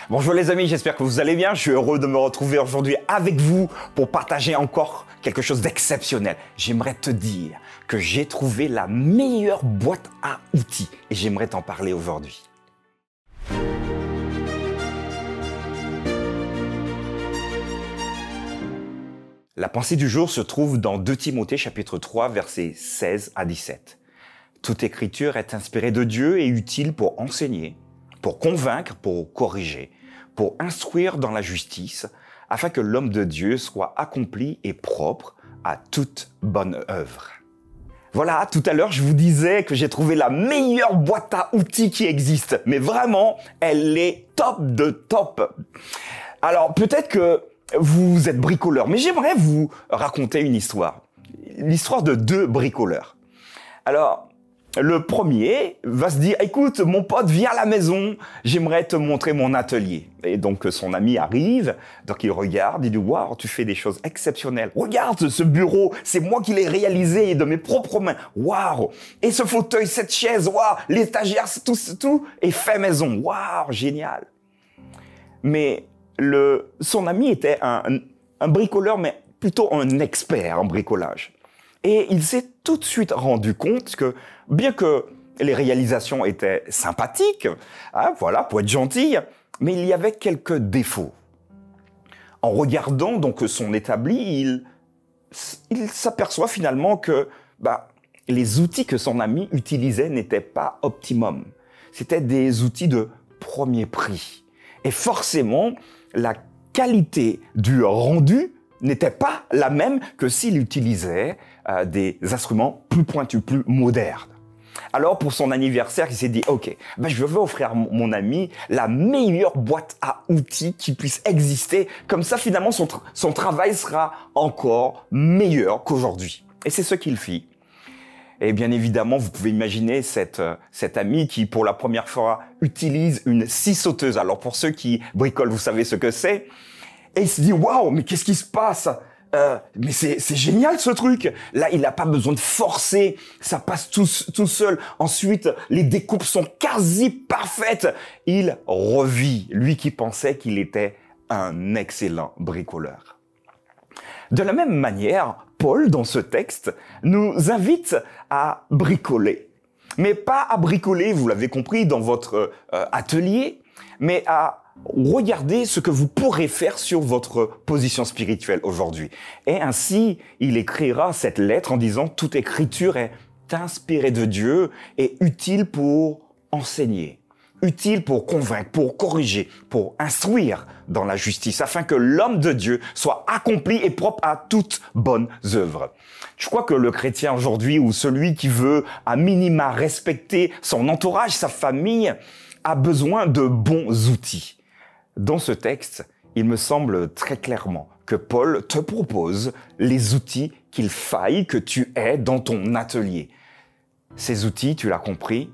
Bonjour les amis, j'espère que vous allez bien. Je suis heureux de me retrouver aujourd'hui avec vous pour partager encore quelque chose d'exceptionnel. J'aimerais te dire que j'ai trouvé la meilleure boîte à outils et j'aimerais t'en parler aujourd'hui. La pensée du jour se trouve dans 2 Timothée chapitre 3 versets 16 à 17. Toute écriture est inspirée de Dieu et utile pour enseigner, pour convaincre, pour corriger, pour instruire dans la justice, afin que l'homme de Dieu soit accompli et propre à toute bonne œuvre. Voilà, tout à l'heure, je vous disais que j'ai trouvé la meilleure boîte à outils qui existe. Mais vraiment, elle est top de top. Alors, peut-être que vous êtes bricoleur, mais j'aimerais vous raconter une histoire. L'histoire de 2 bricoleurs. Alors, le premier va se dire, écoute, mon pote, viens à la maison, j'aimerais te montrer mon atelier. Et donc, son ami arrive, donc il regarde, il dit, waouh, tu fais des choses exceptionnelles. Regarde ce bureau, c'est moi qui l'ai réalisé de mes propres mains. Waouh! Et ce fauteuil, cette chaise, waouh, l'étagère, tout est fait maison. Waouh, génial. Mais son ami était un bricoleur, mais plutôt un expert en bricolage. Et il s'est tout de suite rendu compte que, bien que les réalisations étaient sympathiques, voilà, pour être gentil, mais il y avait quelques défauts. En regardant donc son établi, il s'aperçoit finalement que les outils que son ami utilisait n'étaient pas optimum. C'étaient des outils de premier prix. Et forcément, la qualité du rendu n'était pas la même que s'il utilisait des instruments plus pointus, plus modernes. Alors, pour son anniversaire, il s'est dit, OK, je vais offrir à mon ami la meilleure boîte à outils qui puisse exister. Comme ça, finalement, son travail sera encore meilleur qu'aujourd'hui. Et c'est ce qu'il fit. Et bien évidemment, vous pouvez imaginer cet ami qui, pour la première fois, utilise une scie sauteuse. Alors, pour ceux qui bricolent, vous savez ce que c'est. Et il se dit, waouh, mais qu'est-ce qui se passe? Mais c'est génial ce truc. Là, il n'a pas besoin de forcer, ça passe tout seul. Ensuite, les découpes sont quasi parfaites. Il revit, lui qui pensait qu'il était un excellent bricoleur. De la même manière, Paul, dans ce texte, nous invite à bricoler. Mais pas à bricoler, vous l'avez compris, dans votre atelier, mais à regardez ce que vous pourrez faire sur votre position spirituelle aujourd'hui. Et ainsi, il écrira cette lettre en disant « Toute écriture est inspirée de Dieu et utile pour enseigner, utile pour convaincre, pour corriger, pour instruire dans la justice, afin que l'homme de Dieu soit accompli et propre à toutes bonnes œuvres. » Je crois que le chrétien aujourd'hui, ou celui qui veut à minima respecter son entourage, sa famille, a besoin de bons outils. Dans ce texte, il me semble très clairement que Paul te propose les outils qu'il faille que tu aies dans ton atelier. Ces outils, tu l'as compris,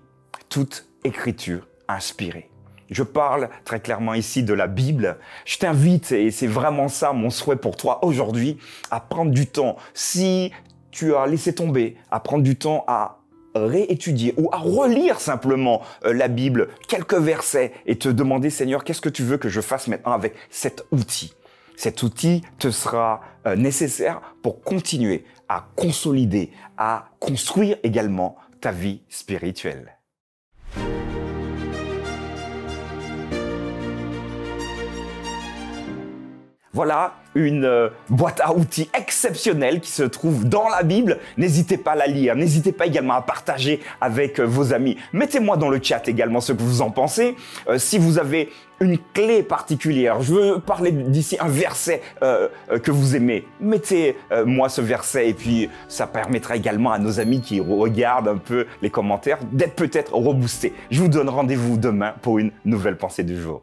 toute écriture inspirée. Je parle très clairement ici de la Bible. Je t'invite, et c'est vraiment ça mon souhait pour toi aujourd'hui, à prendre du temps. Si tu as laissé tomber, à prendre du temps à réétudier ou à relire simplement la Bible, quelques versets et te demander, Seigneur, qu'est-ce que tu veux que je fasse maintenant avec cet outil? Cet outil te sera nécessaire pour continuer à consolider, à construire également ta vie spirituelle. Voilà une boîte à outils exceptionnelle qui se trouve dans la Bible. N'hésitez pas à la lire. N'hésitez pas également à partager avec vos amis. Mettez-moi dans le chat également ce que vous en pensez. Si vous avez une clé particulière, je veux parler d'ici un verset que vous aimez. Mettez-moi ce verset et puis ça permettra également à nos amis qui regardent un peu les commentaires d'être peut-être reboostés. Je vous donne rendez-vous demain pour une nouvelle pensée du jour.